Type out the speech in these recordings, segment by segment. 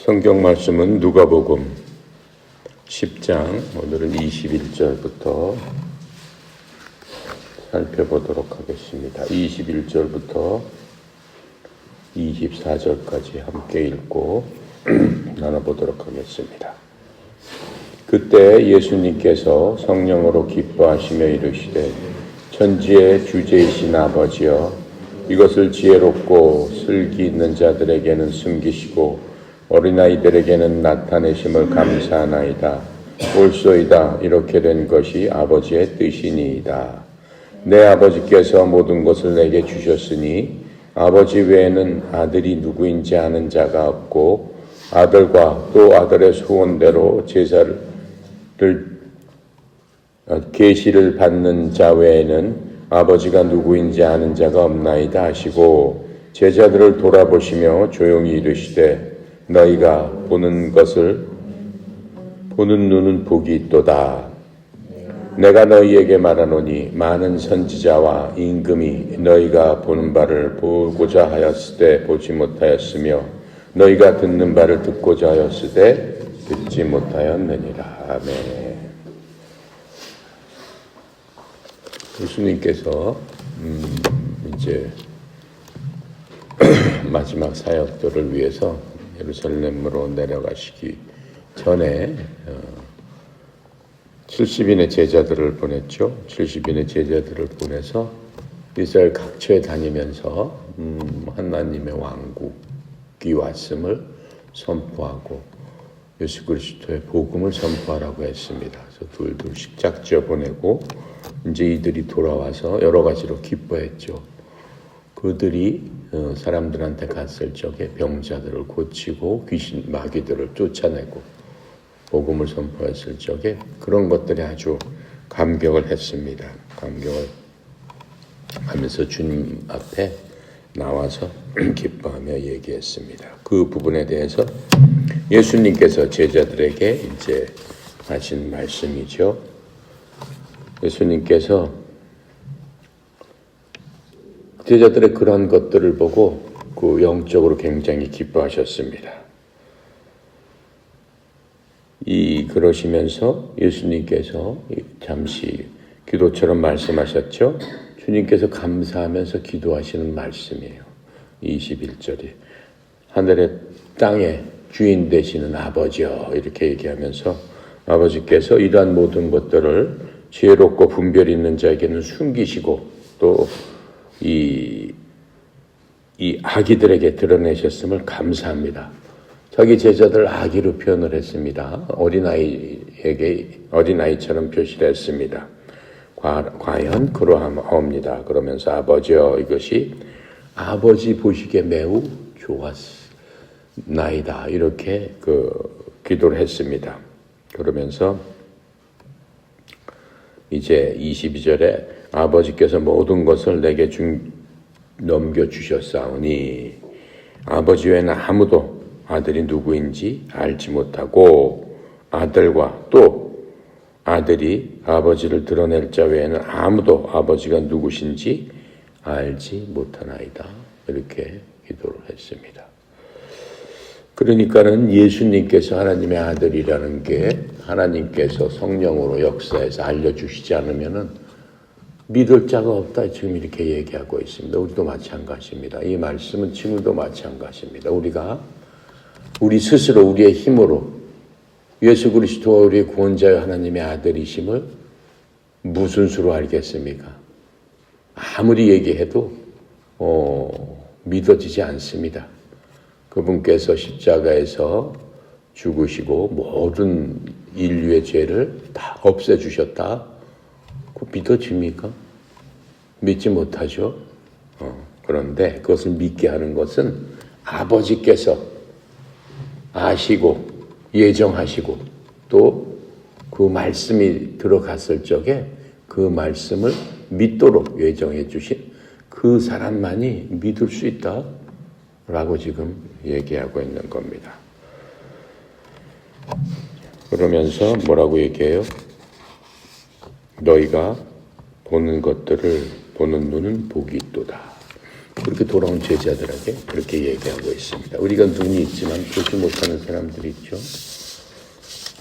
성경 말씀은 누가복음 10장, 오늘은 21절부터 살펴보도록 하겠습니다. 21절부터 24절까지 함께 읽고 나눠보도록 하겠습니다. 그때 예수님께서 성령으로 기뻐하시며 이르시되 천지의 주제이신 아버지여, 이것을 지혜롭고 슬기 있는 자들에게는 숨기시고 어린아이들에게는 나타내심을 감사하나이다. 옳소이다. 이렇게 된 것이 아버지의 뜻이니이다. 내 아버지께서 모든 것을 내게 주셨으니 아버지 외에는 아들이 누구인지 아는 자가 없고 아들과 또 아들의 소원대로 제사를 계시를 받는 자 외에는 아버지가 누구인지 아는 자가 없나이다 하시고 제자들을 돌아보시며 조용히 이르시되 너희가 보는 것을 보는 눈은 복이 있도다. 내가 너희에게 말하노니 많은 선지자와 임금이 너희가 보는 바를 보고자 하였을 때 보지 못하였으며 너희가 듣는 바를 듣고자 하였을 때 듣지 못하였느니라. 아멘. 예수님께서 이제 마지막 사역들을 위해서 예루살렘으로 내려가시기 전에 70인의 제자들을 보냈죠. 70인의 제자들을 보내서 이스라엘 각처에 다니면서 하나님의 왕국이 왔음을 선포하고 예수 그리스도의 복음을 선포하라고 했습니다. 그래서 둘둘씩 짝지어 보내고 이제 이들이 돌아와서 여러 가지로 기뻐했죠. 그들이 사람들한테 갔을 적에 병자들을 고치고 귀신 마귀들을 쫓아내고 복음을 선포했을 적에 그런 것들이 아주 감격을 했습니다. 감격을 하면서 주님 앞에 나와서 기뻐하며 얘기했습니다. 그 부분에 대해서 예수님께서 제자들에게 이제 하신 말씀이죠. 예수님께서 제자들의 그런 것들을 보고 그 영적으로 굉장히 기뻐하셨습니다. 그러시면서 예수님께서 잠시 기도처럼 말씀하셨죠. 주님께서 감사하면서 기도하시는 말씀이에요. 21절이 하늘의 땅의 주인 되시는 아버지여, 이렇게 얘기하면서 아버지께서 이러한 모든 것들을 지혜롭고 분별 있는 자에게는 숨기시고 또 이 아기들에게 드러내셨음을 감사합니다. 자기 제자들 아기로 표현을 했습니다. 어린아이처럼 표시를 했습니다. 과연 그러하옵니다. 그러면서 아버지여, 이것이 아버지 보시기에 매우 좋았나이다. 이렇게 기도를 했습니다. 그러면서 이제 22절에 아버지께서 모든 것을 내게 넘겨주셨사오니 아버지 외에는 아무도 아들이 누구인지 알지 못하고 아들과 또 아들이 아버지를 드러낼 자 외에는 아무도 아버지가 누구신지 알지 못하나이다. 이렇게 기도를 했습니다. 그러니까는 예수님께서 하나님의 아들이라는 게 하나님께서 성령으로 역사해서 알려주시지 않으면은 믿을 자가 없다, 지금 이렇게 얘기하고 있습니다. 우리도 마찬가지입니다. 이 말씀은 지금도 마찬가지입니다. 우리 스스로 우리의 힘으로 예수 그리스도와 우리의 구원자여 하나님의 아들이심을 무슨 수로 알겠습니까? 아무리 얘기해도 믿어지지 않습니다. 그분께서 십자가에서 죽으시고 모든 인류의 죄를 다 없애주셨다. 그거 믿어집니까? 믿지 못하죠. 그런데 그것을 믿게 하는 것은 아버지께서 아시고 예정하시고 또 그 말씀이 들어갔을 적에 그 말씀을 믿도록 예정해 주신 그 사람만이 믿을 수 있다라고 지금 얘기하고 있는 겁니다. 그러면서 뭐라고 얘기해요? 너희가 보는 것들을 보는 눈은 복이 있도다. 그렇게 돌아온 제자들에게 그렇게 얘기하고 있습니다. 우리가 눈이 있지만 보지 못하는 사람들이 있죠.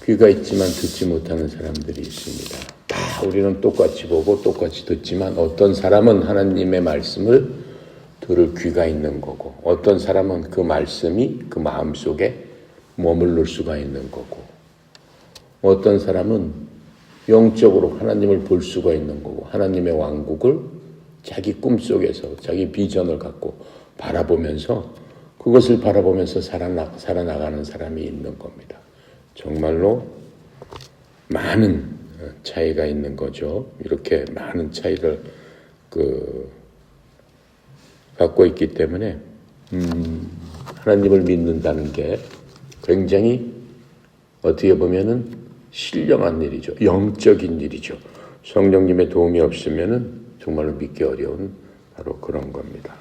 귀가 있지만 듣지 못하는 사람들이 있습니다. 다 우리는 똑같이 보고 똑같이 듣지만 어떤 사람은 하나님의 말씀을 들을 귀가 있는 거고 어떤 사람은 그 말씀이 그 마음속에 머무를 수가 있는 거고 어떤 사람은 영적으로 하나님을 볼 수가 있는 거고 하나님의 왕국을 자기 꿈속에서 자기 비전을 갖고 바라보면서 그것을 바라보면서 살아나가는 사람이 있는 겁니다. 정말로 많은 차이가 있는 거죠. 이렇게 많은 차이를 갖고 있기 때문에 하나님을 믿는다는 게 굉장히 어떻게 보면은 신령한 일이죠. 영적인 일이죠. 성령님의 도움이 없으면은 정말로 믿기 어려운 바로 그런 겁니다.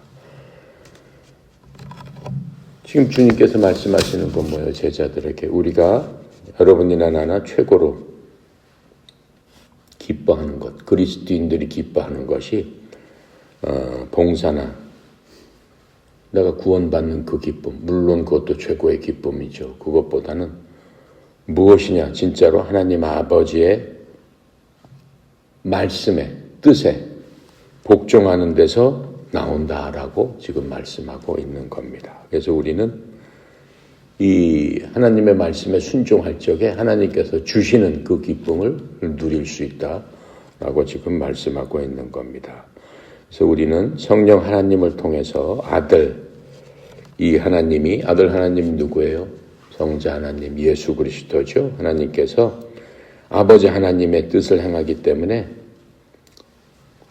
지금 주님께서 말씀하시는 건 뭐예요? 제자들에게 우리가 여러분이나 나나 최고로 기뻐하는 것, 그리스도인들이 기뻐하는 것이 봉사나 내가 구원받는 그 기쁨, 물론 그것도 최고의 기쁨이죠. 그것보다는 무엇이냐? 진짜로 하나님 아버지의 말씀에, 뜻에 복종하는 데서 나온다라고 지금 말씀하고 있는 겁니다. 그래서 우리는 이 하나님의 말씀에 순종할 적에 하나님께서 주시는 그 기쁨을 누릴 수 있다라고 지금 말씀하고 있는 겁니다. 그래서 우리는 성령 하나님을 통해서 이 하나님이 아들 하나님 누구예요? 성자 하나님 예수 그리스도죠. 하나님께서 아버지 하나님의 뜻을 행하기 때문에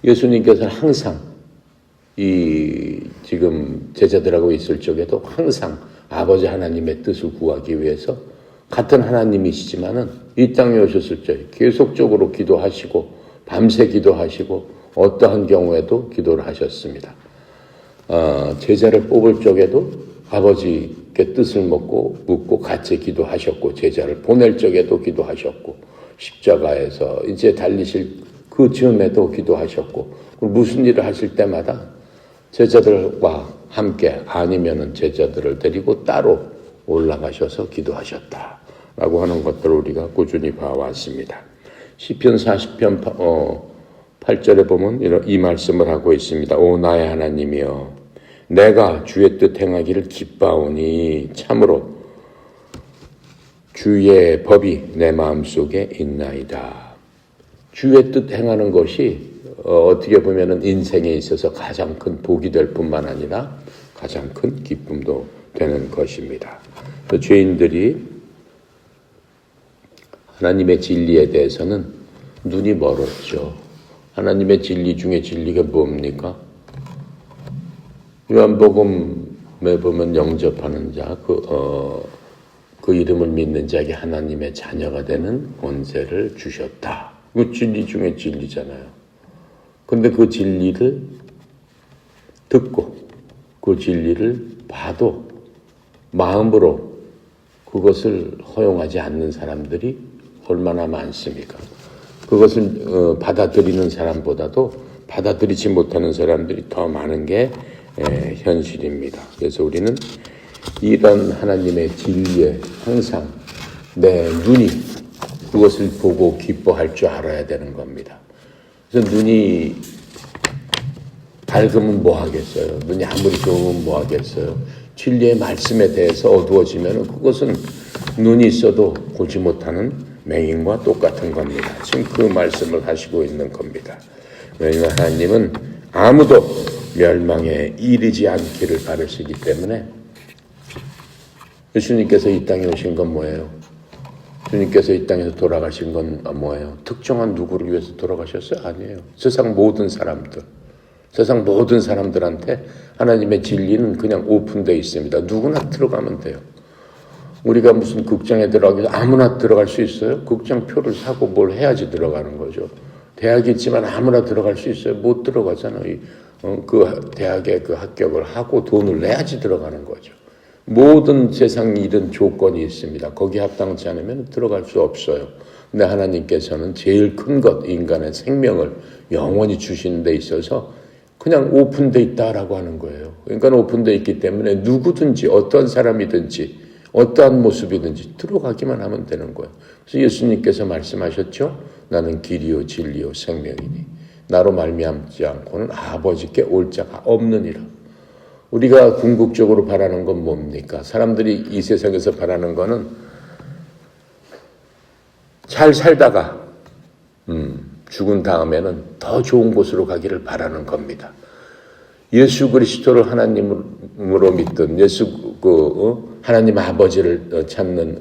예수님께서는 항상 지금 제자들하고 있을 적에도 항상 아버지 하나님의 뜻을 구하기 위해서 같은 하나님이시지만은 이 땅에 오셨을 때 계속적으로 기도하시고 밤새 기도하시고 어떠한 경우에도 기도를 하셨습니다. 제자를 뽑을 적에도 아버지께 뜻을 묻고 같이 기도하셨고 제자를 보낼 적에도 기도하셨고 십자가에서 이제 달리실 그 즈음에도 기도하셨고 무슨 일을 하실 때마다 제자들과 함께 아니면은 제자들을 데리고 따로 올라가셔서 기도하셨다라고 하는 것들을 우리가 꾸준히 봐왔습니다. 시편 40편 8절에 보면 이 말씀을 하고 있습니다. 오 나의 하나님이여 내가 주의 뜻 행하기를 기뻐하오니 참으로 주의 법이 내 마음속에 있나이다. 주의 뜻 행하는 것이 어떻게 보면은 인생에 있어서 가장 큰 복이 될 뿐만 아니라 가장 큰 기쁨도 되는 것입니다. 죄인들이 하나님의 진리에 대해서는 눈이 멀었죠. 하나님의 진리 중에 진리가 뭡니까? 요한복음에 보면 영접하는 자, 그 이름을 믿는 자에게 하나님의 자녀가 되는 권세를 주셨다. 그 진리 중에 진리잖아요. 근데 그 진리를 듣고 그 진리를 봐도 마음으로 그것을 허용하지 않는 사람들이 얼마나 많습니까? 그것을 받아들이는 사람보다도 받아들이지 못하는 사람들이 더 많은 게 현실입니다. 그래서 우리는 이런 하나님의 진리에 항상 내 눈이 그것을 보고 기뻐할 줄 알아야 되는 겁니다. 그래서 눈이 밝으면 뭐 하겠어요? 눈이 아무리 좋으면 뭐 하겠어요? 진리의 말씀에 대해서 어두워지면 그것은 눈이 있어도 보지 못하는 맹인과 똑같은 겁니다. 지금 그 말씀을 하시고 있는 겁니다. 왜냐하면 하나님은 아무도 멸망에 이르지 않기를 바라시기 때문에 예수님께서 이 땅에 오신 건 뭐예요? 주님께서 이 땅에서 돌아가신 건 뭐예요? 특정한 누구를 위해서 돌아가셨어요? 아니에요. 세상 모든 사람들한테 하나님의 진리는 그냥 오픈되어 있습니다. 누구나 들어가면 돼요. 우리가 무슨 극장에 들어가기도 아무나 들어갈 수 있어요? 극장 표를 사고 뭘 해야지 들어가는 거죠. 대학이 있지만 아무나 들어갈 수 있어요? 못 들어가잖아요. 그 대학에 그 합격을 하고 돈을 내야지 들어가는 거죠. 모든 세상 일은 조건이 있습니다. 거기에 합당치 않으면 들어갈 수 없어요. 근데 하나님께서는 제일 큰 것, 인간의 생명을 영원히 주시는 데 있어서 그냥 오픈돼 있다라고 하는 거예요. 그러니까 오픈돼 있기 때문에 누구든지 어떤 사람이든지 어떠한 모습이든지 들어가기만 하면 되는 거예요. 그래서 예수님께서 말씀하셨죠. 나는 길이요 진리요 생명이니 나로 말미암지 않고는 아버지께 올 자가 없느니라. 우리가 궁극적으로 바라는 건 뭡니까? 사람들이 이 세상에서 바라는 거는 잘 살다가 죽은 다음에는 더 좋은 곳으로 가기를 바라는 겁니다. 예수 그리스도를 하나님으로 믿든 하나님 아버지를 찾는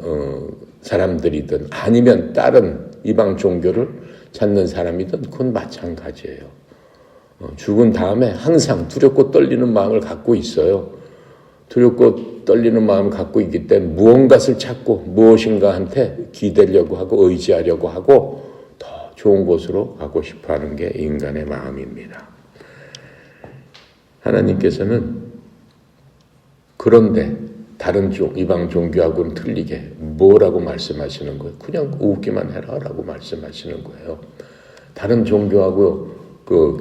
사람들이든 아니면 다른 이방 종교를 찾는 사람이든 그건 마찬가지예요. 죽은 다음에 항상 두렵고 떨리는 마음을 갖고 있어요. 두렵고 떨리는 마음을 갖고 있기 때문에 무언가를 찾고 무엇인가한테 기대려고 하고 의지하려고 하고 더 좋은 곳으로 가고 싶어하는 게 인간의 마음입니다. 하나님께서는 그런데 다른 이방 종교하고는 틀리게 뭐라고 말씀하시는 거예요? 그냥 웃기만 해라라고 말씀하시는 거예요. 다른 종교하고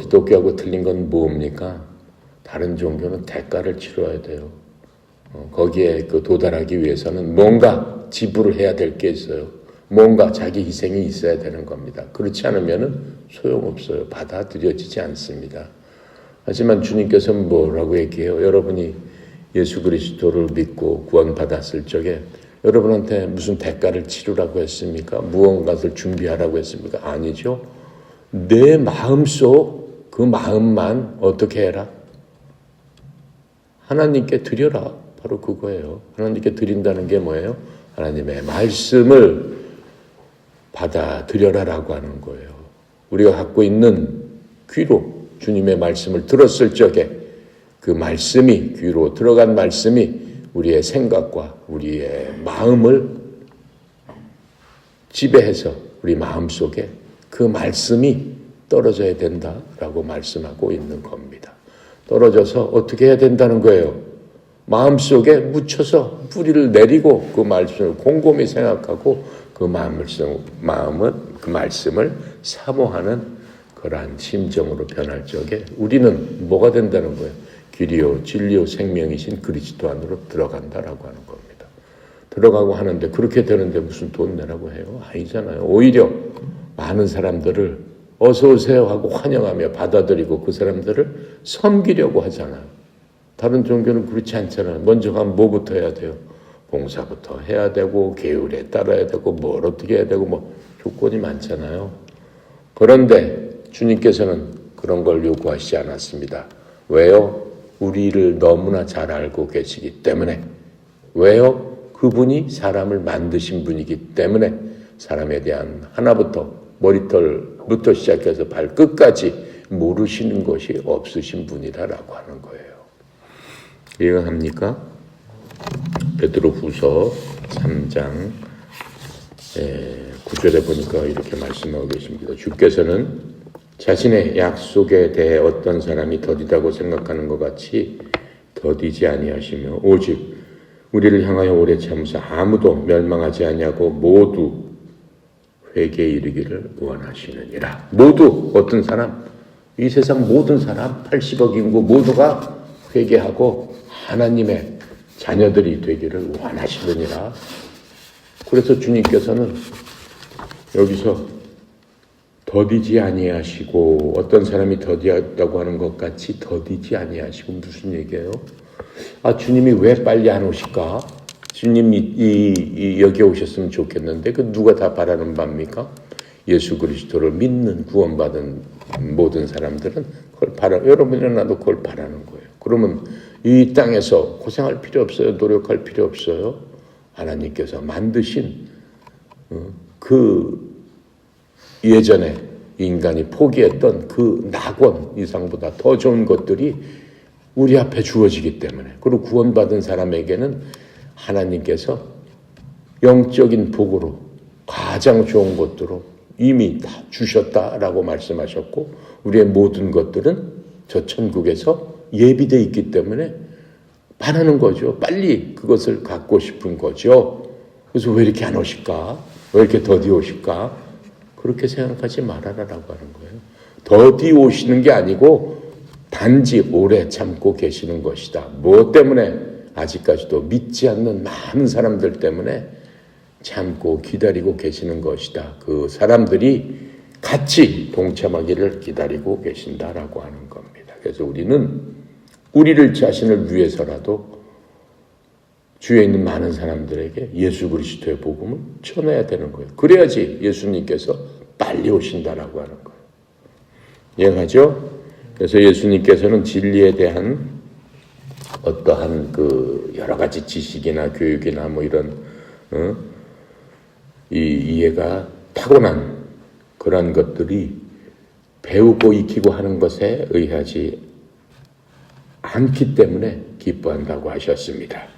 기독교하고 틀린 건 뭡니까? 다른 종교는 대가를 치러야 돼요. 거기에 도달하기 위해서는 뭔가 지불을 해야 될 게 있어요. 뭔가 자기 희생이 있어야 되는 겁니다. 그렇지 않으면 소용없어요. 받아들여지지 않습니다. 하지만 주님께서는 뭐라고 얘기해요? 여러분이 예수 그리스도를 믿고 구원받았을 적에 여러분한테 무슨 대가를 치르라고 했습니까? 무언가를 준비하라고 했습니까? 아니죠. 내 마음속 그 마음만 어떻게 해라? 하나님께 드려라. 바로 그거예요. 하나님께 드린다는 게 뭐예요? 하나님의 말씀을 받아들여라라고 하는 거예요. 우리가 갖고 있는 귀로 주님의 말씀을 들었을 적에 그 말씀이 귀로 들어간 말씀이 우리의 생각과 우리의 마음을 지배해서 우리 마음속에 그 말씀이 떨어져야 된다라고 말씀하고 있는 겁니다. 떨어져서 어떻게 해야 된다는 거예요? 마음속에 묻혀서 뿌리를 내리고 그 말씀을 곰곰이 생각하고 그 말씀을 사모하는 그러한 심정으로 변할 적에 우리는 뭐가 된다는 거예요? 길이요 진리요 생명이신 그리스도 안으로 들어간다라고 하는 겁니다. 들어가고 하는데 그렇게 되는데 무슨 돈 내라고 해요? 아니잖아요. 오히려 많은 사람들을 어서 오세요 하고 환영하며 받아들이고 그 사람들을 섬기려고 하잖아요. 다른 종교는 그렇지 않잖아요. 먼저 가면 뭐부터 해야 돼요? 봉사부터 해야 되고 계율에 따라야 되고 뭘 어떻게 해야 되고 뭐 조건이 많잖아요. 그런데 주님께서는 그런 걸 요구하시지 않았습니다. 왜요? 우리를 너무나 잘 알고 계시기 때문에. 왜요? 그분이 사람을 만드신 분이기 때문에 사람에 대한 하나부터 머리털부터 시작해서 발끝까지 모르시는 것이 없으신 분이다라고 하는 거예요. 이해가 갑니까? 베드로후서 3장 9절에 보니까 이렇게 말씀하고 계십니다. 주께서는 자신의 약속에 대해 어떤 사람이 더디다고 생각하는 것 같이 더디지 아니하시며 오직 우리를 향하여 오래 참으사 아무도 멸망하지 아니하고 모두 회개에 이르기를 원하시느니라. 모두 어떤 사람? 이 세상 모든 사람 80억 인구 모두가 회개하고 하나님의 자녀들이 되기를 원하시느니라. 그래서 주님께서는 여기서 더디지 아니하시고 어떤 사람이 더디었다고 하는 것 같이 더디지 아니하시고 무슨 얘기예요? 주님이 왜 빨리 안 오실까? 주님이 여기에 오셨으면 좋겠는데 그 누가 다 바라는 바입니까? 예수 그리스도를 믿는 구원받은 모든 사람들은 그걸 여러분이나 나도 그걸 바라는 거예요. 그러면 이 땅에서 고생할 필요 없어요. 노력할 필요 없어요. 하나님께서 만드신 그 예전에 인간이 포기했던 그 낙원 이상보다 더 좋은 것들이 우리 앞에 주어지기 때문에 그리고 구원받은 사람에게는 하나님께서 영적인 복으로 가장 좋은 것들로 이미 다 주셨다라고 말씀하셨고 우리의 모든 것들은 저 천국에서 예비되어 있기 때문에 바라는 거죠. 빨리 그것을 갖고 싶은 거죠. 그래서 왜 이렇게 안 오실까? 왜 이렇게 더디 오실까? 그렇게 생각하지 말아라라고 하는 거예요. 더디 오시는 게 아니고 단지 오래 참고 계시는 것이다. 무엇 때문에? 아직까지도 믿지 않는 많은 사람들 때문에 참고 기다리고 계시는 것이다. 그 사람들이 같이 동참하기를 기다리고 계신다라고 하는 겁니다. 그래서 우리는 우리를 자신을 위해서라도 주위에 있는 많은 사람들에게 예수 그리스도의 복음을 전해야 되는 거예요. 그래야지 예수님께서 빨리 오신다라고 하는 거예요. 이해가죠? 그래서 예수님께서는 진리에 대한 어떠한 그 여러 가지 지식이나 교육이나 뭐 이런 이 이해가 타고난 그런 것들이 배우고 익히고 하는 것에 의하지 않기 때문에 기뻐한다고 하셨습니다.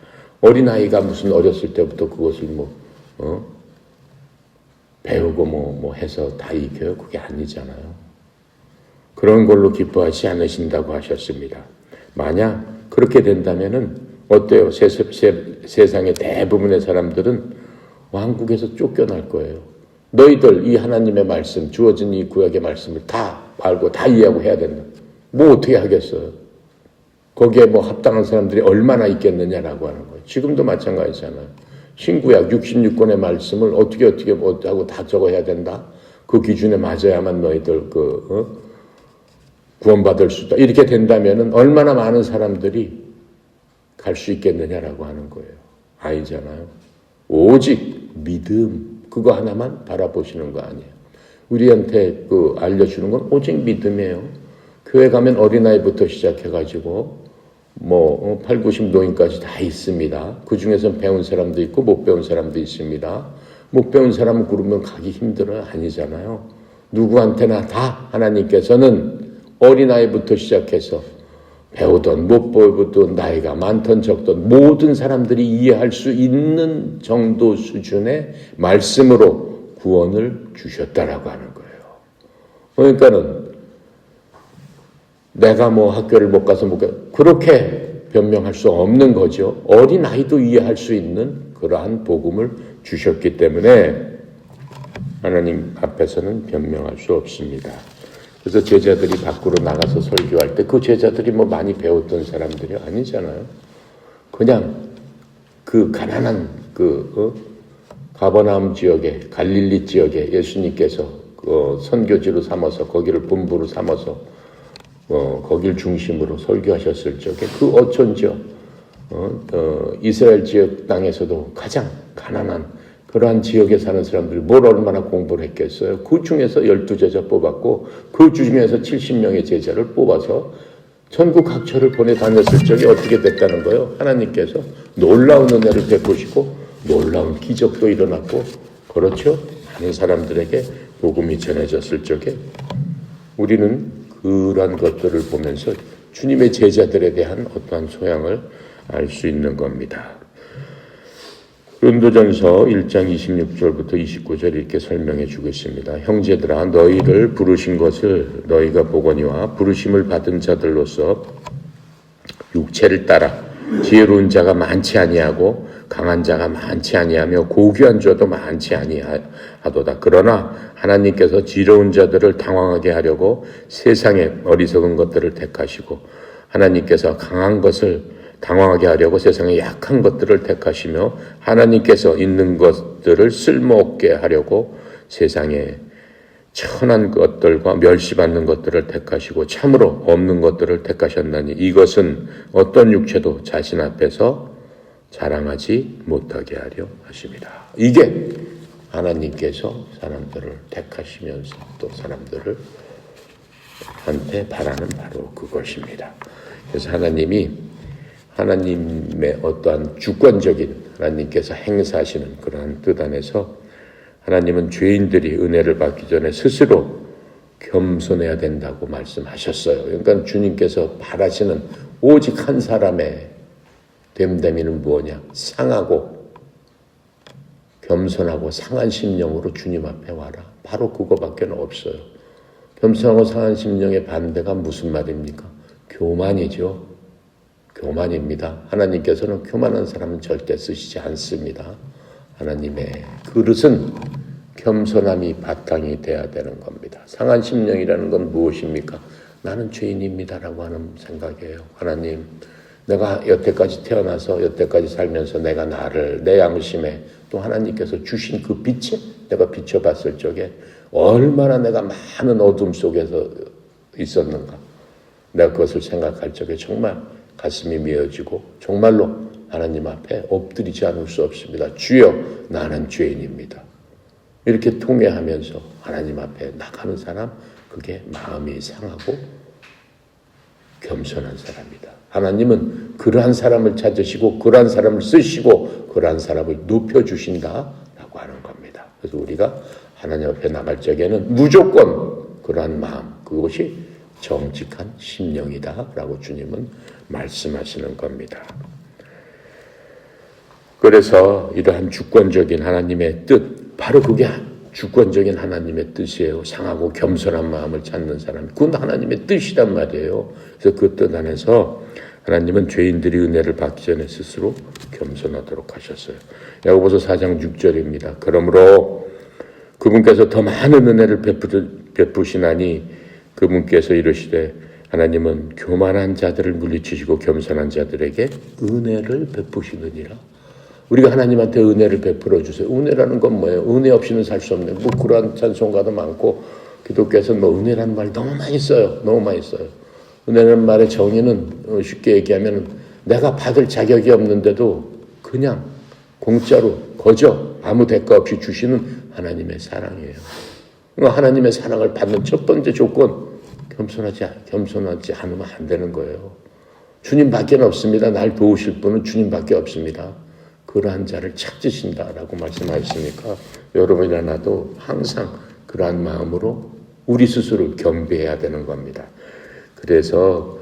어린아이가 무슨 어렸을 때부터 그것을 배우고 뭐 해서 다 익혀요? 그게 아니잖아요. 그런 걸로 기뻐하지 않으신다고 하셨습니다. 만약 그렇게 된다면은 어때요? 세상의 대부분의 사람들은 왕국에서 쫓겨날 거예요. 너희들 이 하나님의 말씀, 주어진 이 구약의 말씀을 다 알고 다 이해하고 해야 된다. 뭐 어떻게 하겠어요? 거기에 뭐 합당한 사람들이 얼마나 있겠느냐라고 하는 거예요. 지금도 마찬가지잖아요. 신구약 66권의 말씀을 어떻게 하고 다 적어야 된다. 그 기준에 맞아야만 너희들 구원받을 수 있다. 이렇게 된다면은 얼마나 많은 사람들이 갈 수 있겠느냐라고 하는 거예요. 아니잖아요. 오직 믿음 그거 하나만 바라보시는 거 아니에요. 우리한테 알려주는 건 오직 믿음이에요. 교회 가면 어린아이부터 시작해가지고 8, 90 노인까지 다 있습니다. 그 중에서 배운 사람도 있고 못 배운 사람도 있습니다. 못 배운 사람은 그러면 가기 힘들어요? 아니잖아요. 누구한테나 다 하나님께서는 어린아이부터 시작해서 배우던 못 배우던 나이가 많던 적던 모든 사람들이 이해할 수 있는 정도 수준의 말씀으로 구원을 주셨다라고 하는 거예요. 그러니까는 내가 학교를 못 가서 그렇게 변명할 수 없는 거죠. 어린아이도 이해할 수 있는 그러한 복음을 주셨기 때문에 하나님 앞에서는 변명할 수 없습니다. 그래서 제자들이 밖으로 나가서 설교할 때 그 제자들이 많이 배웠던 사람들이 아니잖아요. 그냥 그 가난한 가버나움 지역에 갈릴리 지역에 예수님께서 선교지로 삼아서 거기를 본부로 삼아서 거길 중심으로 설교하셨을 적에 그 어촌지역 이스라엘 지역 땅에서도 가장 가난한 그러한 지역에 사는 사람들이 뭘 얼마나 공부를 했겠어요. 그 중에서 12제자 뽑았고 그 중에서 70명의 제자를 뽑아서 전국 각처를 보내 다녔을 적에 어떻게 됐다는 거예요. 하나님께서 놀라운 은혜를 베푸시고 놀라운 기적도 일어났고 그렇죠. 많은 사람들에게 복음이 전해졌을 적에 우리는 그런 것들을 보면서 주님의 제자들에 대한 어떠한 소양을 알 수 있는 겁니다. 고린도전서 1장 26절부터 29절 이렇게 설명해 주고 있습니다. 형제들아 너희를 부르신 것을 너희가 보거니와 부르심을 받은 자들로서 육체를 따라 지혜로운 자가 많지 아니하고 강한 자가 많지 아니하며 고귀한 자도 많지 아니하도다. 그러나 하나님께서 지혜로운 자들을 당황하게 하려고 세상의 어리석은 것들을 택하시고 하나님께서 강한 것을 당황하게 하려고 세상의 약한 것들을 택하시며 하나님께서 있는 것들을 쓸모없게 하려고 세상에 천한 것들과 멸시받는 것들을 택하시고 참으로 없는 것들을 택하셨나니 이것은 어떤 육체도 자신 앞에서 자랑하지 못하게 하려 하십니다. 이게 하나님께서 사람들을 택하시면서 또 사람들을 한테 바라는 바로 그것입니다. 그래서 하나님의 어떠한 주권적인 하나님께서 행사하시는 그러한 뜻 안에서 하나님은 죄인들이 은혜를 받기 전에 스스로 겸손해야 된다고 말씀하셨어요. 그러니까 주님께서 바라시는 오직 한 사람의 됨됨이는 뭐냐? 상하고 겸손하고 상한 심령으로 주님 앞에 와라. 바로 그거밖에 없어요. 겸손하고 상한 심령의 반대가 무슨 말입니까? 교만이죠. 교만입니다. 하나님께서는 교만한 사람은 절대 쓰시지 않습니다. 하나님의 그릇은 겸손함이 바탕이 돼야 되는 겁니다. 상한 심령이라는 건 무엇입니까? 나는 죄인입니다라고 하는 생각이에요. 하나님, 내가 여태까지 태어나서 여태까지 살면서 내가 나를 내 양심에 또 하나님께서 주신 그 빛에 내가 비춰봤을 적에 얼마나 내가 많은 어둠 속에서 있었는가. 내가 그것을 생각할 적에 정말 가슴이 미어지고 정말로 하나님 앞에 엎드리지 않을 수 없습니다. 주여, 나는 죄인입니다. 이렇게 통회하면서 하나님 앞에 나가는 사람, 그게 마음이 상하고 겸손한 사람이다. 하나님은 그러한 사람을 찾으시고 그러한 사람을 쓰시고 그러한 사람을 높여주신다라고 하는 겁니다. 그래서 우리가 하나님 앞에 나갈 적에는 무조건 그러한 마음, 그것이 정직한 심령이다라고 주님은 말씀하시는 겁니다. 그래서 이러한 주권적인 하나님의 뜻, 바로 그게 주권적인 하나님의 뜻이에요. 상하고 겸손한 마음을 찾는 사람, 그건 하나님의 뜻이란 말이에요. 그래서 그 뜻 안에서 하나님은 죄인들이 은혜를 받기 전에 스스로 겸손하도록 하셨어요. 야고보서 4장 6절입니다. 그러므로 그분께서 더 많은 은혜를 베푸시나니 그분께서 이르시되 하나님은 교만한 자들을 물리치시고 겸손한 자들에게 은혜를 베푸시느니라. 우리가 하나님한테 은혜를 베풀어 주세요. 은혜라는 건 뭐예요? 은혜 없이는 살 수 없는, 그러한 찬송가도 많고 기독교에서는 은혜라는 말 너무 많이 써요. 너무 많이 써요. 은혜라는 말의 정의는 쉽게 얘기하면 내가 받을 자격이 없는데도 그냥 공짜로 거저 아무 대가 없이 주시는 하나님의 사랑이에요. 하나님의 사랑을 받는 첫 번째 조건, 겸손하지 않으면 안 되는 거예요. 주님밖에 없습니다. 날 도우실 분은 주님밖에 없습니다. 그러한 자를 찾으신다라고 말씀하셨으니까 여러분이나 나도 항상 그러한 마음으로 우리 스스로를 겸비해야 되는 겁니다. 그래서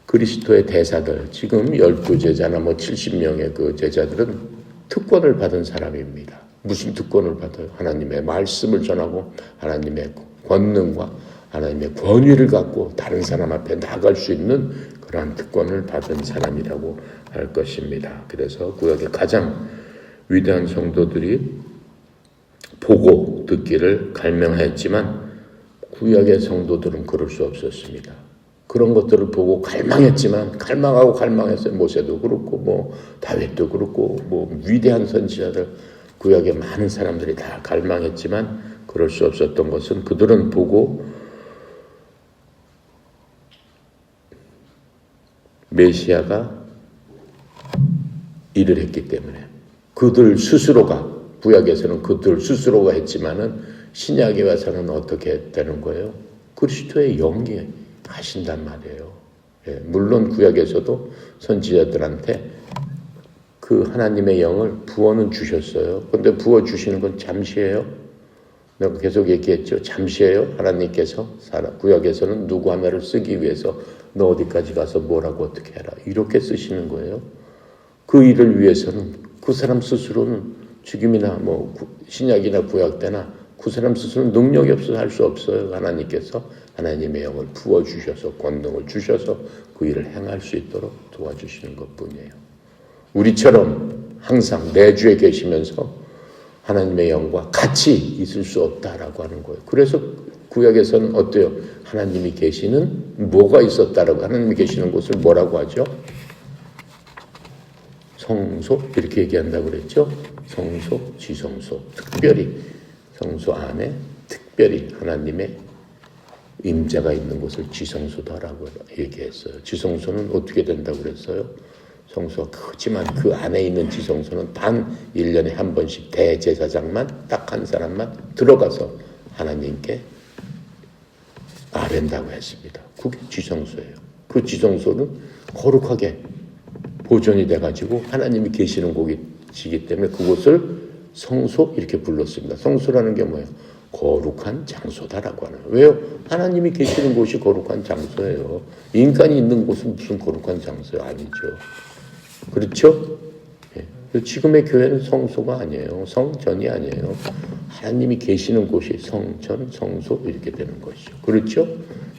그리스도의 대사들, 지금 12제자나 70명의 그 제자들은 특권을 받은 사람입니다. 무슨 특권을 받아요? 하나님의 말씀을 전하고 하나님의 권능과 하나님의 권위를 갖고 다른 사람 앞에 나갈 수 있는 그러한 특권을 받은 사람이라고 할 것입니다. 그래서 구약의 가장 위대한 성도들이 보고 듣기를 갈망하였지만 구약의 성도들은 그럴 수 없었습니다. 그런 것들을 보고 갈망하고 갈망했어요. 모세도 그렇고 다윗도 그렇고 위대한 선지자들, 구약의 많은 사람들이 다 갈망했지만 그럴 수 없었던 것은 그들은 보고 메시아가 일을 했기 때문에 그들 스스로가, 구약에서는 그들 스스로가 했지만은 신약에 와서는 어떻게 되는 거예요? 그리스도의 영이 하신단 말이에요. 예, 물론 구약에서도 선지자들한테 그 하나님의 영을 부어는 주셨어요. 그런데 부어 주시는 건 잠시예요. 내가 계속 얘기했죠. 잠시예요. 하나님께서 구약에서는 누구 하나를 쓰기 위해서 너 어디까지 가서 뭐라고 어떻게 해라, 이렇게 쓰시는 거예요. 그 일을 위해서는 그 사람 스스로는 죽임이나 신약이나 구약 때나 그 사람 스스로는 능력이 없어서 할 수 없어요. 하나님께서 하나님의 영을 부어주셔서 권능을 주셔서 그 일을 행할 수 있도록 도와주시는 것뿐이에요. 우리처럼 항상 내주에 계시면서 하나님의 영과 같이 있을 수 없다라고 하는 거예요. 그래서 구약에서는 어때요? 하나님이 계시는 뭐가 있었다라고, 하나님이 계시는 곳을 뭐라고 하죠? 성소, 이렇게 얘기한다고 그랬죠? 성소, 지성소, 특별히 성소 안에 특별히 하나님의 임재가 있는 곳을 지성소다라고 얘기했어요. 지성소는 어떻게 된다고 그랬어요? 성소가 크지만 그 안에 있는 지성소는 단 1년에 한 번씩 대제사장만, 딱 한 사람만 들어가서 하나님께 아랜다고 했습니다. 그게 지성소예요. 그 지성소는 거룩하게 보존이 돼가지고 하나님이 계시는 곳이기 때문에 그곳을 성소 이렇게 불렀습니다. 성소라는 게 뭐예요? 거룩한 장소다라고 하는 거예요. 왜요? 하나님이 계시는 곳이 거룩한 장소예요. 인간이 있는 곳은 무슨 거룩한 장소요? 아니죠. 그렇죠? 예. 지금의 교회는 성소가 아니에요. 성전이 아니에요. 하나님이 계시는 곳이 성전, 성소 이렇게 되는 것이죠. 그렇죠?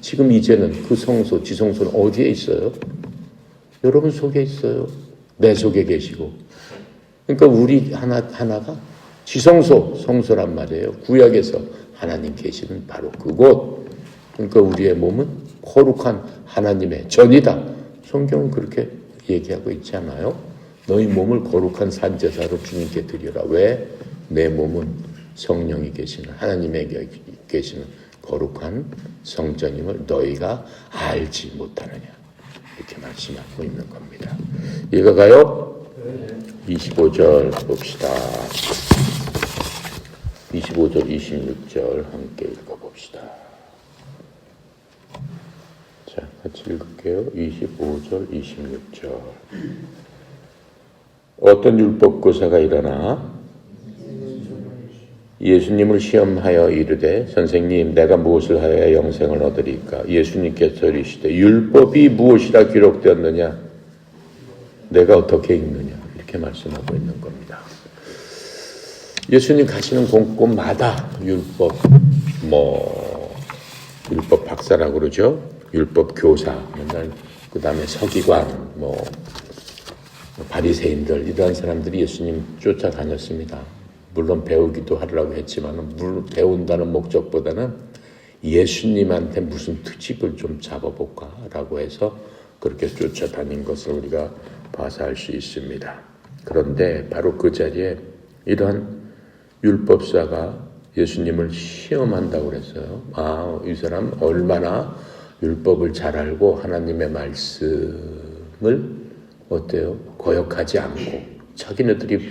지금 이제는 그 성소, 지성소는 어디에 있어요? 여러분 속에 있어요. 내 속에 계시고. 그러니까 우리 하나가 지성소, 성소란 말이에요. 구약에서 하나님 계시는 바로 그곳. 그러니까 우리의 몸은 거룩한 하나님의 전이다. 성경은 그렇게 얘기하고 있지 않아요? 너희 몸을 거룩한 산제사로 주님께 드리라. 왜? 내 몸은 성령이 계시는 하나님에게 계시는 거룩한 성전임을 너희가 알지 못하느냐. 이렇게 말씀하고 있는 겁니다. 이해가 가요? 25절 봅시다. 25절, 26절 함께 읽어봅시다. 자, 같이 읽을게요. 25절, 26절. 어떤 율법교사가 일어나 예수님을 시험하여 이르되 선생님 내가 무엇을 하여야 영생을 얻으리까? 예수님께서 이르시되 율법이 무엇이라 기록되었느냐? 내가 어떻게 읽느냐? 이렇게 말씀하고 있는 겁니다. 예수님 가시는 곳곳마다 율법 율법 박사라고 그러죠. 율법 교사, 맨날 그 다음에 서기관, 바리새인들 이러한 사람들이 예수님 쫓아다녔습니다. 물론 배우기도 하려고 했지만 배운다는 목적보다는 예수님한테 무슨 트집을 좀 잡아볼까라고 해서 그렇게 쫓아다닌 것을 우리가 봐서 알 수 있습니다. 그런데 바로 그 자리에 이러한 율법사가 예수님을 시험한다고 그랬어요. 이 사람 얼마나 율법을 잘 알고 하나님의 말씀을 어때요? 거역하지 않고 자기네들이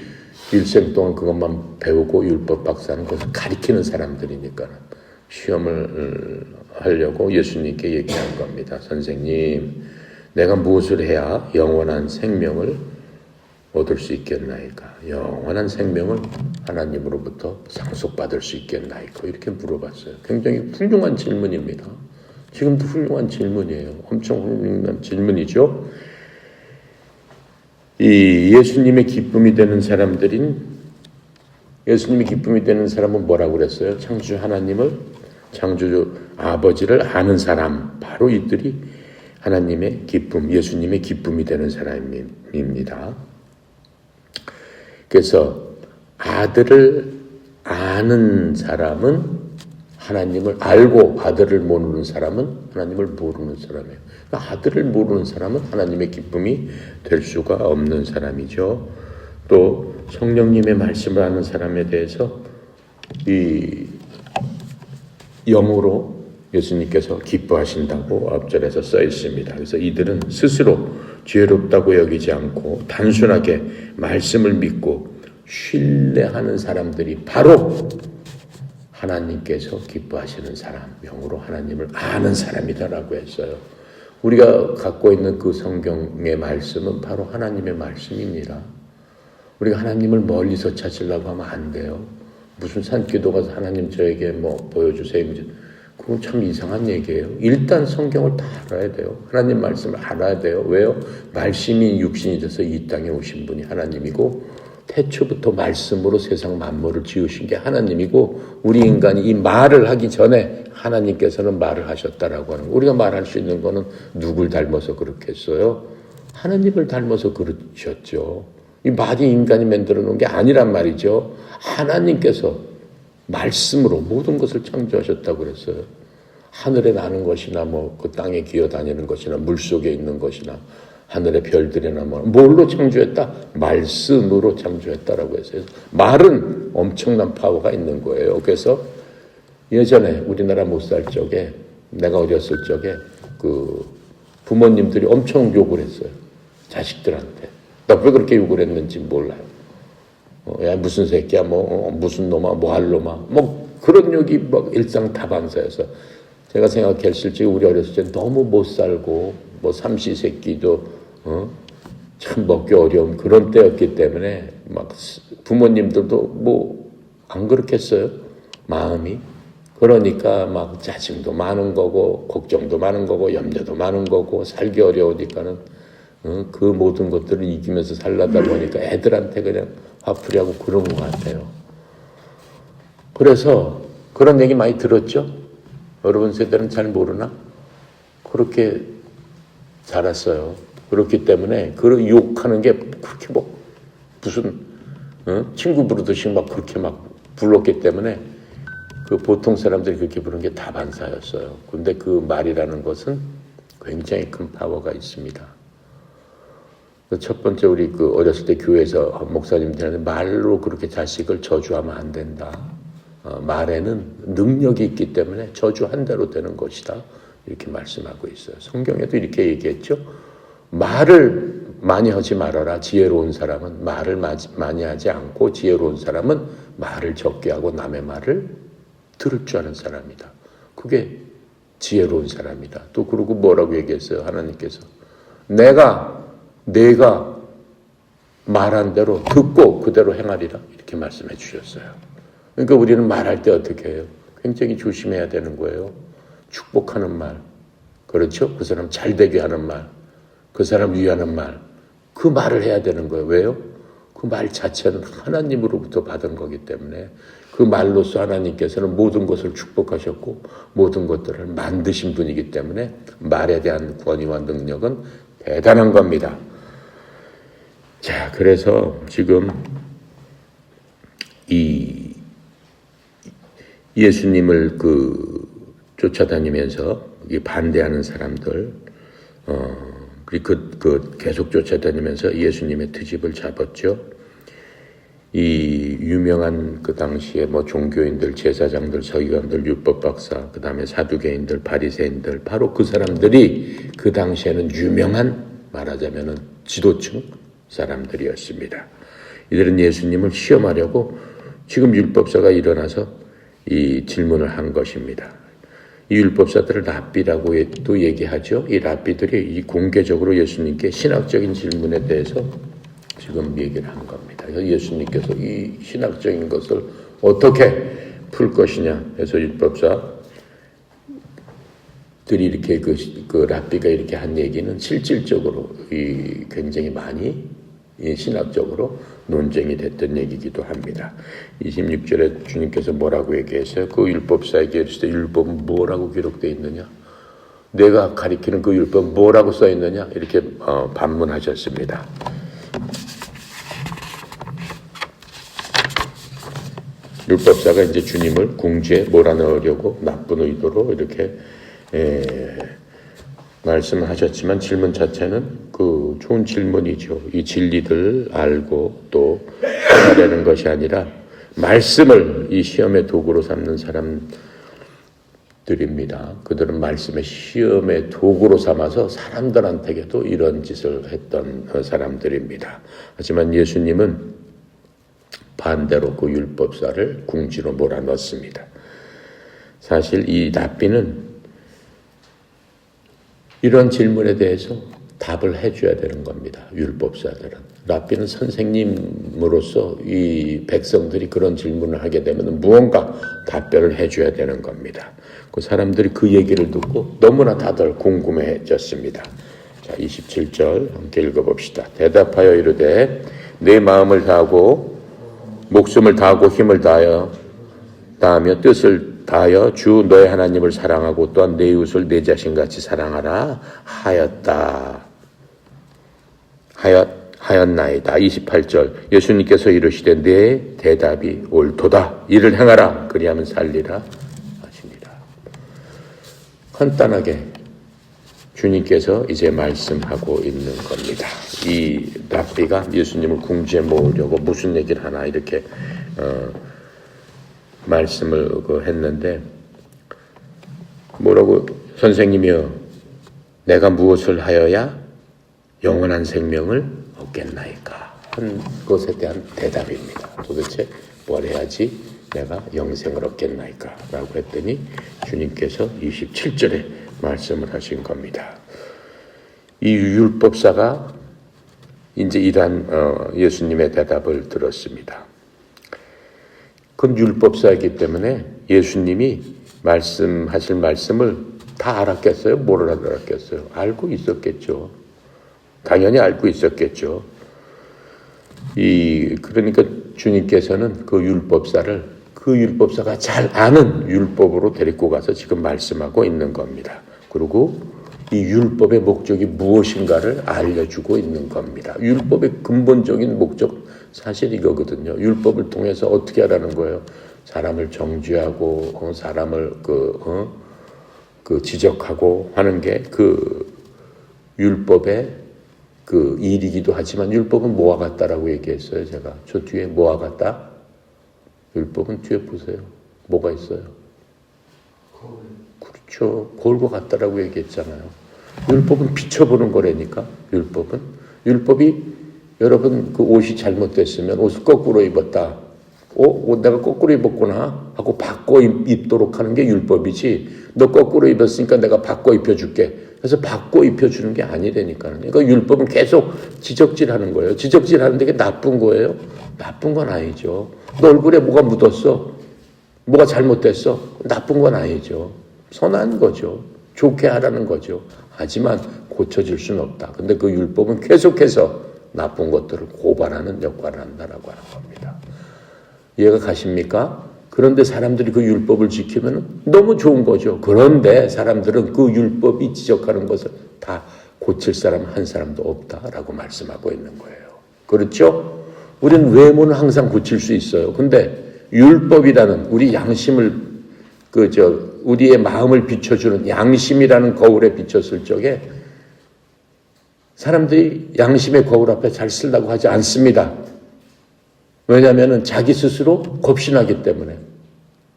일생 동안 그것만 배우고 율법 박사는 그것을 가리키는 사람들이니까 시험을 하려고 예수님께 얘기한 겁니다. 선생님, 내가 무엇을 해야 영원한 생명을 얻을 수 있겠나이까? 영원한 생명을 하나님으로부터 상속받을 수 있겠나이까? 이렇게 물어봤어요. 굉장히 훌륭한 질문입니다. 지금도 훌륭한 질문이에요. 엄청 훌륭한 질문이죠. 이 예수님의 기쁨이 되는 사람들인 예수님의 기쁨이 되는 사람은 뭐라고 그랬어요? 창조 하나님을 창조주 아버지를 아는 사람 바로 이들이 하나님의 기쁨, 예수님의 기쁨이 되는 사람입니다. 그래서 아들을 아는 사람은 하나님을 알고 아들을 모르는 사람은 하나님을 모르는 사람이에요. 그러니까 아들을 모르는 사람은 하나님의 기쁨이 될 수가 없는 사람이죠. 또 성령님의 말씀을 하는 사람에 대해서 이 영으로 예수님께서 기뻐하신다고 앞절에서 써 있습니다. 그래서 이들은 스스로 죄롭다고 여기지 않고 단순하게 말씀을 믿고 신뢰하는 사람들이 바로 하나님께서 기뻐하시는 사람, 영으로 하나님을 아는 사람이다라고 했어요. 우리가 갖고 있는 그 성경의 말씀은 바로 하나님의 말씀입니다. 우리가 하나님을 멀리서 찾으려고 하면 안 돼요. 무슨 산기도 가서 하나님 저에게 보여주세요. 그건 참 이상한 얘기예요. 일단 성경을 다 알아야 돼요. 하나님 말씀을 알아야 돼요. 왜요? 말씀이 육신이 돼서 이 땅에 오신 분이 하나님이고 태초부터 말씀으로 세상 만물을 지으신 게 하나님이고 우리 인간이 이 말을 하기 전에 하나님께서는 말을 하셨다라고 하는 거예요. 우리가 말할 수 있는 거는 누굴 닮아서 그렇겠어요? 하나님을 닮아서 그러셨죠. 이 말이 인간이 만들어 놓은 게 아니란 말이죠. 하나님께서 말씀으로 모든 것을 창조하셨다고 그랬어요. 하늘에 나는 것이나 그 땅에 기어다니는 것이나 물속에 있는 것이나 하늘의 별들이나 뭘로 창조했다? 말씀으로 창조했다라고 했어요. 말은 엄청난 파워가 있는 거예요. 그래서 예전에 우리나라 못 살 적에 내가 어렸을 적에 그 부모님들이 엄청 욕을 했어요. 자식들한테. 나 왜 그렇게 욕을 했는지 몰라요. 야 무슨 새끼야 무슨 놈아 할 놈아 그런 욕이 일상다반사여서 제가 생각했을 때 우리 어렸을 때 너무 못 살고 삼시세끼도 참 먹기 어려운 그런 때였기 때문에 부모님들도 안 그렇겠어요. 마음이. 그러니까 짜증도 많은 거고 걱정도 많은 거고 염려도 많은 거고 살기 어려우니까는 그 모든 것들을 이기면서 살려다 보니까 애들한테 그냥 화풀이하고 그런 것 같아요. 그래서 그런 얘기 많이 들었죠? 여러분 세대는 잘 모르나? 그렇게 자랐어요. 그렇기 때문에 그 욕하는 게 그렇게 무슨 친구 부르듯이 그렇게 불렀기 때문에 그 보통 사람들이 그렇게 부르는 게 다반사였어요. 근데 그 말이라는 것은 굉장히 큰 파워가 있습니다. 첫 번째 우리 그 어렸을 때 교회에서 목사님들한테 말로 그렇게 자식을 저주하면 안 된다. 말에는 능력이 있기 때문에 저주한 대로 되는 것이다. 이렇게 말씀하고 있어요. 성경에도 이렇게 얘기했죠. 말을 많이 하지 말아라. 지혜로운 사람은 말을 많이 하지 않고 지혜로운 사람은 말을 적게 하고 남의 말을 들을 줄 아는 사람이다. 그게 지혜로운 사람이다. 또 그러고 뭐라고 얘기했어요? 하나님께서 내가 말한 대로 듣고 그대로 행하리라 이렇게 말씀해 주셨어요. 그러니까 우리는 말할 때 어떻게 해요? 굉장히 조심해야 되는 거예요. 축복하는 말, 그렇죠? 그 사람 잘 되게 하는 말, 그 사람 위하는 말, 그 말을 해야 되는 거예요. 왜요? 그 말 자체는 하나님으로부터 받은 거기 때문에 그 말로써 하나님께서는 모든 것을 축복하셨고 모든 것들을 만드신 분이기 때문에 말에 대한 권위와 능력은 대단한 겁니다. 자, 그래서 지금 이 예수님을 쫓아다니면서 반대하는 사람들, 그리고 계속 쫓아다니면서 예수님의 트집을 잡았죠. 이 유명한 그 당시에 종교인들, 제사장들, 서기관들, 율법 박사, 그 다음에 사두개인들, 바리새인들, 바로 그 사람들이 그 당시에는 유명한 말하자면은 지도층 사람들이었습니다. 이들은 예수님을 시험하려고 지금 율법사가 일어나서 이 질문을 한 것입니다. 이 율법사들을 랍비라고 또 얘기하죠. 이 랍비들이 이 공개적으로 예수님께 신학적인 질문에 대해서 지금 얘기를 한 겁니다. 그래서 예수님께서 이 신학적인 것을 어떻게 풀 것이냐 해서 율법사들이 이렇게 그 랍비가 이렇게 한 얘기는 실질적으로 이 굉장히 많이 신학적으로 논쟁이 됐던 얘기이기도 합니다. 26절에 주님께서 뭐라고 얘기했어요? 그 율법사에게 이르시되 율법은 뭐라고 기록되어 있느냐? 내가 가리키는 그 율법은 뭐라고 써 있느냐? 이렇게 반문하셨습니다. 율법사가 이제 주님을 궁지에 몰아넣으려고 나쁜 의도로 이렇게 말씀하셨지만 질문 자체는 그 좋은 질문이죠. 이 진리를 알고 또 알아내는 것이 아니라 말씀을 이 시험의 도구로 삼는 사람들입니다. 그들은 말씀의 시험의 도구로 삼아서 사람들한테도 이런 짓을 했던 사람들입니다. 하지만 예수님은 반대로 그 율법사를 궁지로 몰아넣습니다. 사실 이 랍비는 이런 질문에 대해서 답을 해줘야 되는 겁니다. 율법사들은. 랍비는 선생님으로서 이 백성들이 그런 질문을 하게 되면 무언가 답변을 해줘야 되는 겁니다. 그 사람들이 그 얘기를 듣고 너무나 다들 궁금해졌습니다. 자, 27절 함께 읽어봅시다. 대답하여 이르되 내 마음을 다하고 목숨을 다하고 힘을 다하며 뜻을 다하여 주 너의 하나님을 사랑하고 또한 내 이웃을 내 자신같이 사랑하라 하였나이다. 28절 예수님께서 이르시되 내 대답이 옳도다. 이를 행하라. 그리하면 살리라 하시니라. 간단하게 주님께서 이제 말씀하고 있는 겁니다. 이 랍비가 예수님을 궁지에 모으려고 무슨 얘기를 하나 이렇게 말씀을 했는데 뭐라고 선생님이여 내가 무엇을 하여야 영원한 생명을 얻겠나이까 한 것에 대한 대답입니다. 도대체 뭘 해야지 내가 영생을 얻겠나이까 라고 했더니 주님께서 27절에 말씀을 하신 겁니다. 이 율법사가 이제 이러한 예수님의 대답을 들었습니다. 그건 율법사이기 때문에 예수님이 말씀하실 말씀을 다 알았겠어요? 뭘 알았겠어요? 알고 있었겠죠. 당연히 알고 있었겠죠. 그러니까 주님께서는 그 율법사가 잘 아는 율법으로 데리고 가서 지금 말씀하고 있는 겁니다. 그리고 이 율법의 목적이 무엇인가를 알려주고 있는 겁니다. 율법의 근본적인 목적 사실 이거거든요. 율법을 통해서 어떻게 하라는 거예요? 사람을 정죄하고 사람을 지적하고 하는 게 그 율법의 그 일이기도 하지만 율법은 뭐와 같다라고 얘기했어요. 제가 저 뒤에 뭐와 같다? 율법은 뒤에 보세요. 뭐가 있어요? 그렇죠. 거울과 같다라고 얘기했잖아요. 율법은 비춰보는 거라니까. 율법이 여러분 그 옷이 잘못됐으면 옷을 거꾸로 입었다. 옷 내가 거꾸로 입었구나 하고 바꿔 입도록 하는 게 율법이지. 너 거꾸로 입었으니까 내가 바꿔 입혀줄게. 그래서 바꿔 입혀주는 게 아니라니까요. 그러니까 율법은 계속 지적질하는 거예요. 지적질하는데 그게 나쁜 거예요? 나쁜 건 아니죠. 너 얼굴에 뭐가 묻었어? 뭐가 잘못됐어? 나쁜 건 아니죠. 선한 거죠. 좋게 하라는 거죠. 하지만 고쳐질 수는 없다. 근데 그 율법은 계속해서 나쁜 것들을 고발하는 역할을 한다라고 하는 겁니다. 이해가 가십니까? 그런데 사람들이 그 율법을 지키면 너무 좋은 거죠. 그런데 사람들은 그 율법이 지적하는 것을 다 고칠 사람 한 사람도 없다라고 말씀하고 있는 거예요. 그렇죠? 우리는 외모는 항상 고칠 수 있어요. 근데 율법이라는 우리 양심을 우리의 마음을 비춰주는 양심이라는 거울에 비쳤을 적에 사람들이 양심의 거울 앞에 잘 쓰려고 하지 않습니다. 왜냐하면 자기 스스로 겁신하기 때문에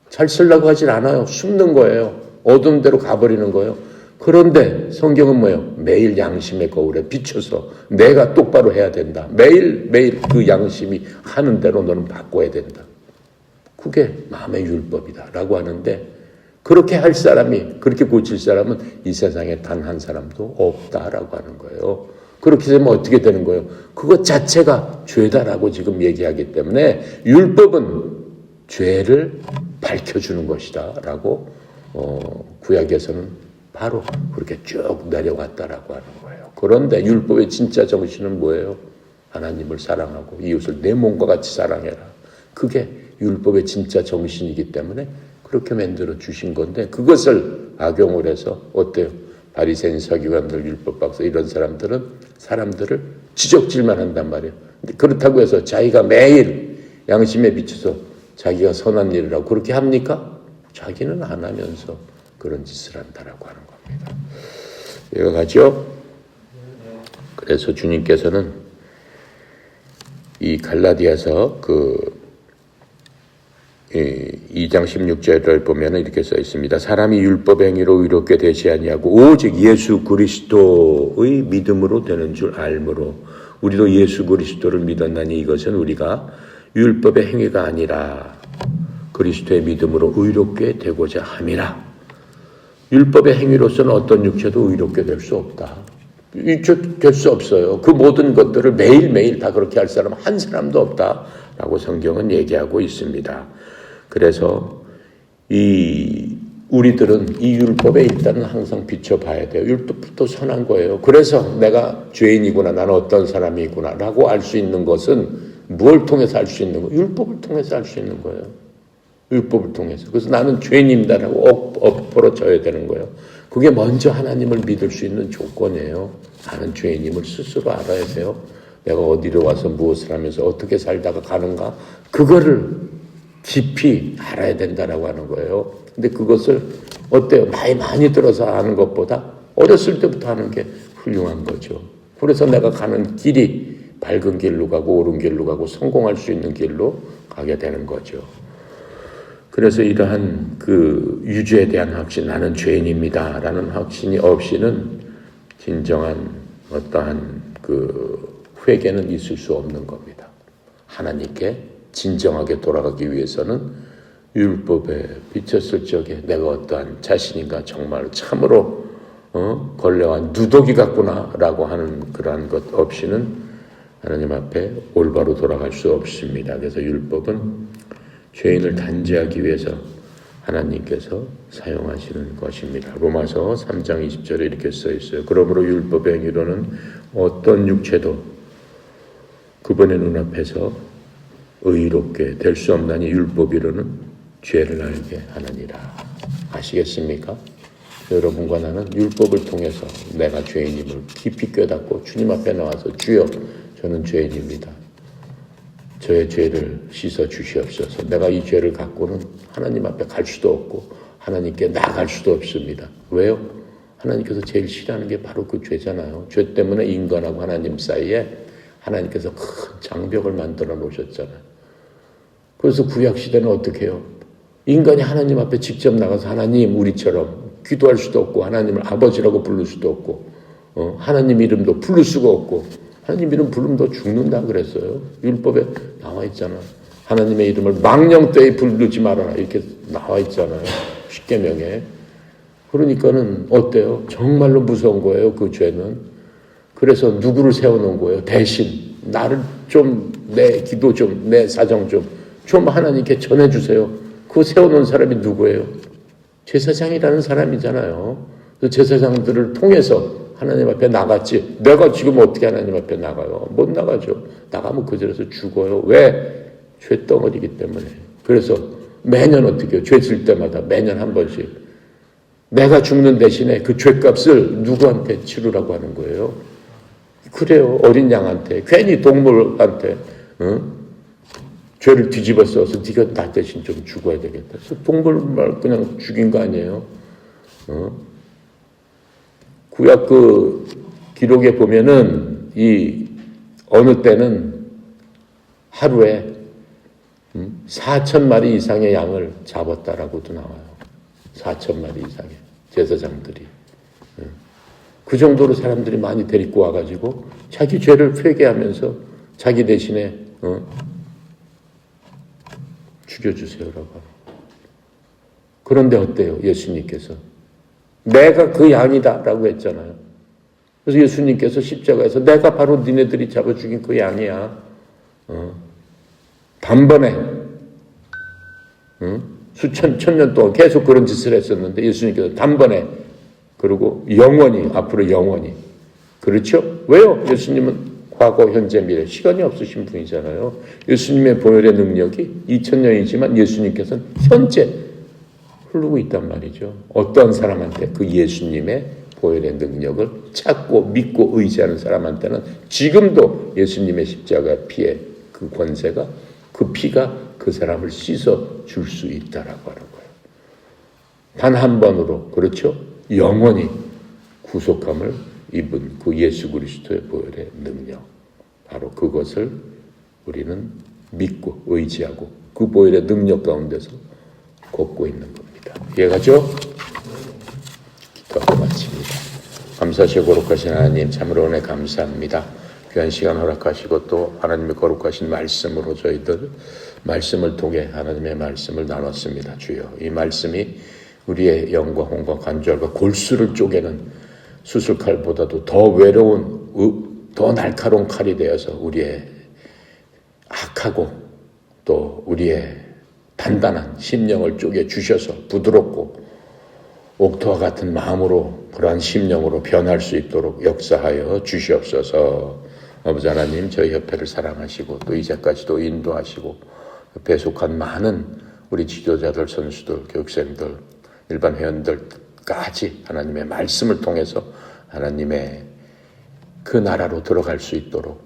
잘 쓰려고 하질 않아요. 숨는 거예요. 어두운 데로 가버리는 거예요. 그런데 성경은 뭐예요? 매일 양심의 거울에 비춰서 내가 똑바로 해야 된다. 매일 그 양심이 하는 대로 너는 바꿔야 된다. 그게 마음의 율법이다라고 하는데 그렇게 할 사람이, 그렇게 고칠 사람은 이 세상에 단 한 사람도 없다라고 하는 거예요. 그렇게 되면 어떻게 되는 거예요? 그것 자체가 죄다라고 지금 얘기하기 때문에 율법은 죄를 밝혀주는 것이다 라고 구약에서는 바로 그렇게 쭉 내려왔다라고 하는 거예요. 그런데 율법의 진짜 정신은 뭐예요? 하나님을 사랑하고 이웃을 내 몸과 같이 사랑해라. 그게 율법의 진짜 정신이기 때문에 그렇게 만들어 주신 건데 그것을 악용을 해서 어때요? 바리새인 서기관들 율법 박사 이런 사람들은 사람들을 지적질만 한단 말이에요. 그렇다고 해서 자기가 매일 양심에 비춰서 자기가 선한 일을 하고 그렇게 합니까? 자기는 안 하면서 그런 짓을 한다라고 하는 겁니다. 이해가 가죠? 그래서 주님께서는 이 갈라디아서 2장 16절을 보면 이렇게 써 있습니다. 사람이 율법 행위로 의롭게 되지 아니하고 오직 예수 그리스도의 믿음으로 되는 줄 알므로 우리도 예수 그리스도를 믿었나니 이것은 우리가 율법의 행위가 아니라 그리스도의 믿음으로 의롭게 되고자 함이라. 율법의 행위로서는 어떤 육체도 의롭게 될 수 없다. 될 수 없어요. 그 모든 것들을 매일매일 다 그렇게 할 사람 한 사람도 없다라고 성경은 얘기하고 있습니다. 그래서 우리들은 이 율법에 일단은 항상 비춰봐야 돼요. 율법부터 선한 거예요. 그래서 내가 죄인이구나, 나는 어떤 사람이구나 라고 알 수 있는 것은 무엇을 통해서 알 수 있는 거예요? 율법을 통해서 알 수 있는 거예요. 율법을 통해서. 그래서 나는 죄인입니다라고 엎어져야 되는 거예요. 그게 먼저 하나님을 믿을 수 있는 조건이에요. 나는 죄인임을 스스로 알아야 돼요. 내가 어디로 와서 무엇을 하면서 어떻게 살다가 가는가? 그거를 깊이 알아야 된다라고 하는 거예요. 근데 그것을 어때요? 나이 많이 들어서 아는 것보다 어렸을 때부터 하는 게 훌륭한 거죠. 그래서 내가 가는 길이 밝은 길로 가고 옳은 길로 가고 성공할 수 있는 길로 가게 되는 거죠. 그래서 이러한 유죄에 대한 확신, 나는 죄인입니다 라는 확신이 없이는 진정한 어떠한 회개는 있을 수 없는 겁니다. 하나님께 진정하게 돌아가기 위해서는 율법에 비쳤을 적에 내가 어떠한 자신인가 정말 참으로 걸레와 누더기 같구나 라고 하는 그러한 것 없이는 하나님 앞에 올바로 돌아갈 수 없습니다. 그래서 율법은 죄인을 단죄하기 위해서 하나님께서 사용하시는 것입니다. 로마서 3장 20절에 이렇게 써 있어요. 그러므로 율법의 행위로는 어떤 육체도 그분의 눈앞에서 의롭게 될 수 없나니 율법이로는 죄를 알게 하느니라. 아시겠습니까? 여러분과 나는 율법을 통해서 내가 죄인임을 깊이 깨닫고 주님 앞에 나와서 주여 저는 죄인입니다. 저의 죄를 씻어 주시옵소서. 내가 이 죄를 갖고는 하나님 앞에 갈 수도 없고 하나님께 나아갈 수도 없습니다. 왜요? 하나님께서 제일 싫어하는 게 바로 그 죄잖아요. 죄 때문에 인간하고 하나님 사이에 하나님께서 큰 장벽을 만들어 놓으셨잖아요. 그래서 구약시대는 어떻게 해요? 인간이 하나님 앞에 직접 나가서 하나님 우리처럼 기도할 수도 없고 하나님을 아버지라고 부를 수도 없고 하나님 이름도 부를 수가 없고 하나님 이름 부르면 너 죽는다 그랬어요. 율법에 나와 있잖아. 하나님의 이름을 망령되이 부르지 말아라 이렇게 나와 있잖아요. 십계명에. 그러니까는 어때요? 정말로 무서운 거예요. 그 죄는. 그래서 누구를 세워놓은 거예요? 대신 나를 좀 내 기도 좀 내 사정 좀 하나님께 전해주세요. 그 세워놓은 사람이 누구예요? 제사장이라는 사람이잖아요. 그 제사장들을 통해서 하나님 앞에 나갔지. 내가 지금 어떻게 하나님 앞에 나가요? 못 나가죠. 나가면 그 자리에서 죽어요. 왜? 죄덩어리기 때문에. 그래서 매년 어떻게 해요? 죄 질 때마다 매년 한 번씩 내가 죽는 대신에 그 죄값을 누구한테 치르라고 하는 거예요? 그래요. 어린 양한테. 괜히 동물한테 죄를 뒤집어 써서 네가 나 대신 좀 죽어야 되겠다. 그래서 동물만 그냥 죽인 거 아니에요? 구약 그 기록에 보면은 이 어느 때는 하루에 4,000마리 이상의 양을 잡았다라고도 나와요. 4,000마리 이상의 제사장들이. 그 정도로 사람들이 많이 데리고 와가지고 자기 죄를 회개하면서 자기 대신에 죽여주세요라고 하고. 그런데 어때요? 예수님께서 내가 그 양이다라고 했잖아요. 그래서 예수님께서 십자가에서 내가 바로 니네들이 잡아 죽인 그 양이야. 단번에 수천 천년 동안 계속 그런 짓을 했었는데 예수님께서 단번에 그리고 영원히 앞으로 영원히. 그렇죠? 왜요? 예수님은 과거, 현재, 미래 시간이 없으신 분이잖아요. 예수님의 보혈의 능력이 2000년이지만 예수님께서는 현재 흐르고 있단 말이죠. 어떤 사람한테 그 예수님의 보혈의 능력을 찾고 믿고 의지하는 사람한테는 지금도 예수님의 십자가 피의 그 권세가 그 피가 그 사람을 씻어 줄 수 있다라고 하는 거예요. 단 한 번으로 그렇죠? 영원히 구속함을 입은 그 예수 그리스도의 보혈의 능력 바로 그것을 우리는 믿고 의지하고 그 보혈의 능력 가운데서 걷고 있는 겁니다. 이해가죠? 기도하고 마칩니다. 감사하시고 거룩하신 하나님 참으로 은혜 감사합니다. 귀한 시간 허락하시고 또 하나님의 거룩하신 말씀으로 저희들 말씀을 통해 하나님의 말씀을 나눴습니다. 주여 이 말씀이 우리의 영과 혼과 관절과 골수를 쪼개는 수술칼보다도 더 외로운 더 날카로운 칼이 되어서 우리의 악하고 또 우리의 단단한 심령을 쪼개 주셔서 부드럽고 옥토와 같은 마음으로 그러한 심령으로 변할 수 있도록 역사하여 주시옵소서. 아버지 하나님 저희 협회를 사랑하시고 또 이제까지도 인도하시고 협회에 속한 많은 우리 지도자들, 선수들, 교육생들, 일반 회원들까지 하나님의 말씀을 통해서 하나님의 그 나라로 들어갈 수 있도록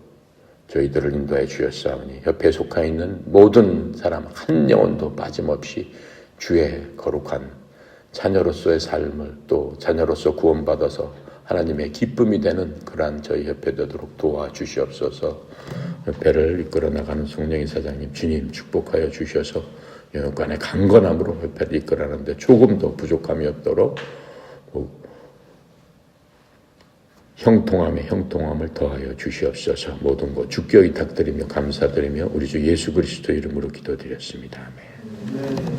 저희들을 인도해 주셨사오니 협회에 속하 있는 모든 사람 한 영혼도 빠짐없이 주의 거룩한 자녀로서의 삶을 또 자녀로서 구원받아서 하나님의 기쁨이 되는 그러한 저희 협회 되도록 도와주시옵소서. 협회를 이끌어 나가는 송영희 사장님 주님 축복하여 주셔서 영육간의 강건함으로 협회를 이끌어가는데 조금도 부족함이 없도록 형통함에 형통함을 더하여 주시옵소서. 모든 것 주께 의탁드리며 감사드리며 우리 주 예수 그리스도 이름으로 기도드렸습니다. 아멘.